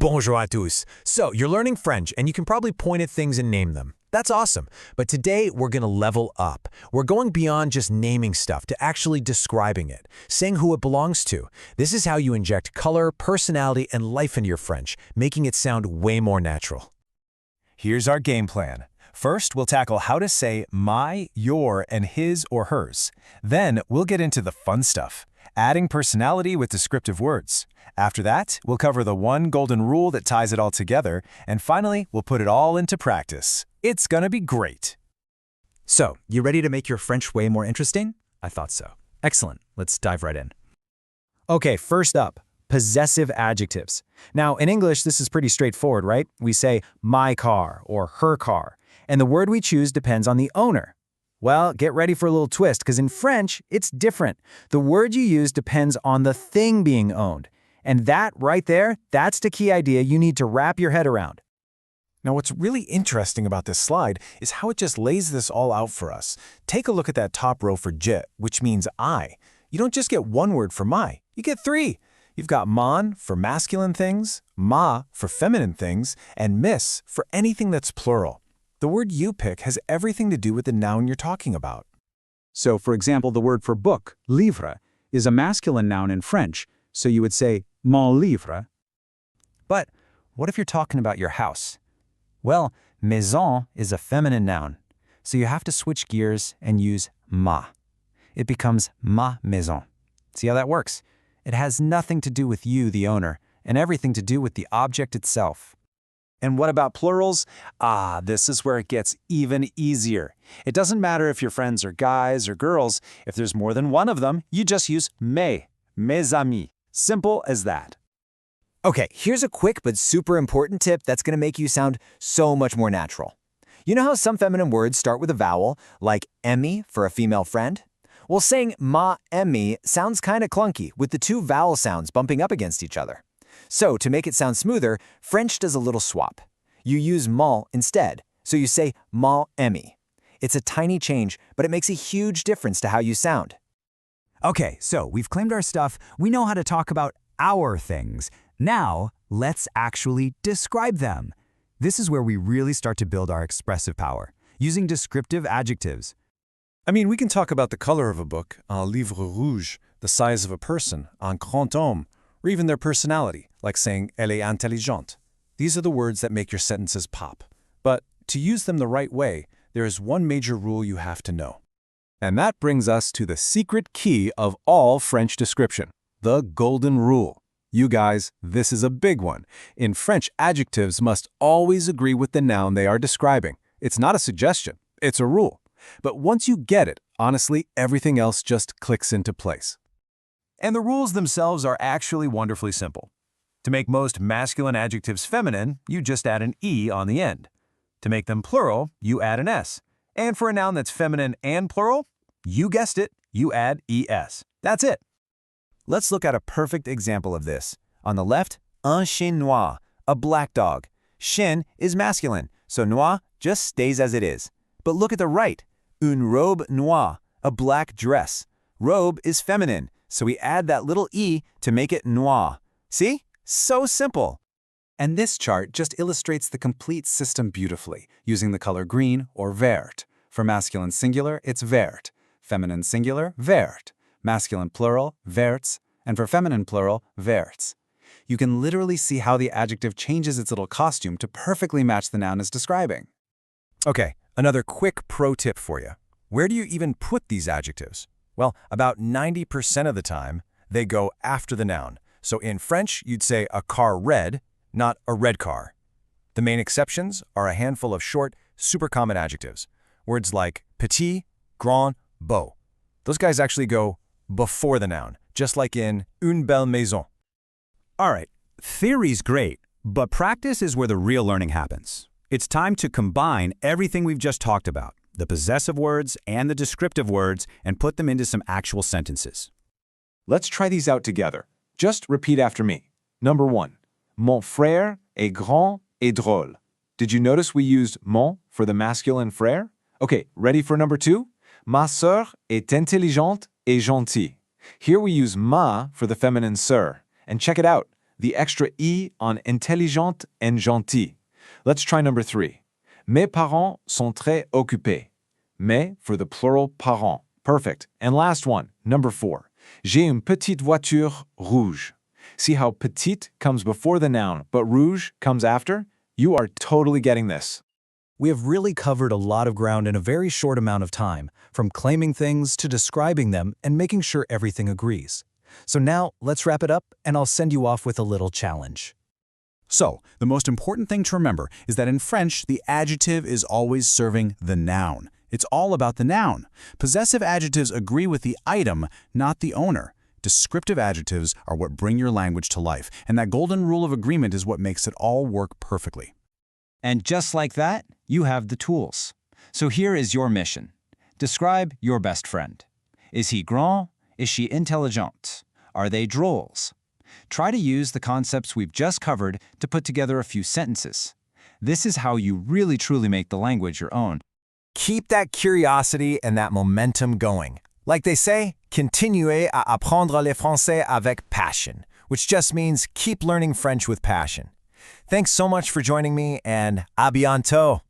Bonjour à tous. So, you're learning French and you can probably point at things and name them. That's awesome. But today we're going to level up. We're going beyond just naming stuff to actually describing it, saying who it belongs to. This is how you inject color, personality, and life into your French, making it sound way more natural. Here's our game plan. First, we'll tackle how to say my, your, and his or hers. Then, we'll get into the fun stuff, adding personality with descriptive words. After that, we'll cover the one golden rule that ties it all together, and finally, we'll put it all into practice. It's gonna be great. So, you ready to make your French way more interesting? I thought so. Excellent. Let's dive right in. Okay, first up, possessive adjectives. Now, in English, this is pretty straightforward, right? We say my car or her car, and the word we choose depends on the owner. Well, get ready for a little twist, because in French, it's different. The word you use depends on the thing being owned. And that right there, that's the key idea you need to wrap your head around. Now, what's really interesting about this slide is how it just lays this all out for us. Take a look at that top row for je, which means I. You don't just get one word for my, you get three. You've got mon for masculine things, ma for feminine things, and miss for anything that's plural. The word you pick has everything to do with the noun you're talking about. So, for example, the word for book, livre, is a masculine noun in French, so you would say mon livre. But what if you're talking about your house? Well, maison is a feminine noun, so you have to switch gears and use ma. It becomes ma maison. See how that works? It has nothing to do with you, the owner, and everything to do with the object itself. And what about plurals? This is where it gets even easier. It doesn't matter if your friends are guys or girls. If there's more than one of them, you just use mes amis. Simple as that. Okay, here's a quick but super important tip that's going to make you sound so much more natural. You know how some feminine words start with a vowel, like emi for a female friend? Well, saying ma emi sounds kind of clunky with the two vowel sounds bumping up against each other. So, to make it sound smoother, French does a little swap. You use mon instead, so you say mon emi. It's a tiny change, but it makes a huge difference to how you sound. Okay, so we've claimed our stuff. We know how to talk about our things. Now, let's actually describe them. This is where we really start to build our expressive power, using descriptive adjectives. I mean, we can talk about the color of a book, un livre rouge, the size of a person, un grand homme, or even their personality, like saying elle est intelligente. These are the words that make your sentences pop. But to use them the right way, there is one major rule you have to know. And that brings us to the secret key of all French description, the golden rule. You guys, this is a big one. In French, adjectives must always agree with the noun they are describing. It's not a suggestion, it's a rule. But once you get it, honestly, everything else just clicks into place. And the rules themselves are actually wonderfully simple. To make most masculine adjectives feminine, you just add an E on the end. To make them plural, you add an S. And for a noun that's feminine and plural, you guessed it, you add ES. That's it. Let's look at a perfect example of this. On the left, un chien noir, a black dog. Chien is masculine, so noir just stays as it is. But look at the right, une robe noire, a black dress. Robe is feminine, so we add that little E to make it noir. See? So simple. And this chart just illustrates the complete system beautifully, using the color green or vert. For masculine singular, it's vert. Feminine singular, vert. Masculine plural, verts. And for feminine plural, verts. You can literally see how the adjective changes its little costume to perfectly match the noun it's describing. Okay, another quick pro tip for you. Where do you even put these adjectives? Well, about 90% of the time, they go after the noun. So in French, you'd say a car red, not a red car. The main exceptions are a handful of short, super common adjectives. Words like petit, grand, beau. Those guys actually go before the noun, just like in une belle maison. All right, theory's great, but practice is where the real learning happens. It's time to combine everything we've just talked about, the possessive words and the descriptive words, and put them into some actual sentences. Let's try these out together. Just repeat after me. Number 1. Mon frère est grand et drôle. Did you notice we used mon for the masculine frère? Okay, ready for number 2? Ma sœur est intelligente et gentille. Here we use ma for the feminine sœur. And check it out. the extra E on intelligente and gentille. Let's try number 3. Mes parents sont très occupés. Mes for the plural parents. Perfect. And last one, number 4. J'ai une petite voiture rouge. See how petite comes before the noun, but rouge comes after? You are totally getting this. We have really covered a lot of ground in a very short amount of time, from claiming things to describing them and making sure everything agrees. So now, let's wrap it up, and I'll send you off with a little challenge. So, the most important thing to remember is that in French, the adjective is always serving the noun. It's all about the noun. Possessive adjectives agree with the item, not the owner. Descriptive adjectives are what bring your language to life, and that golden rule of agreement is what makes it all work perfectly. And just like that, you have the tools. So here is your mission. Describe your best friend. Is he grand? Is she intelligente? Are they drôles? Try to use the concepts we've just covered to put together a few sentences. This is how you really truly make the language your own. Keep that curiosity and that momentum going. Like they say, continuez à apprendre le français avec passion, which just means keep learning French with passion. Thanks so much for joining me, and à bientôt!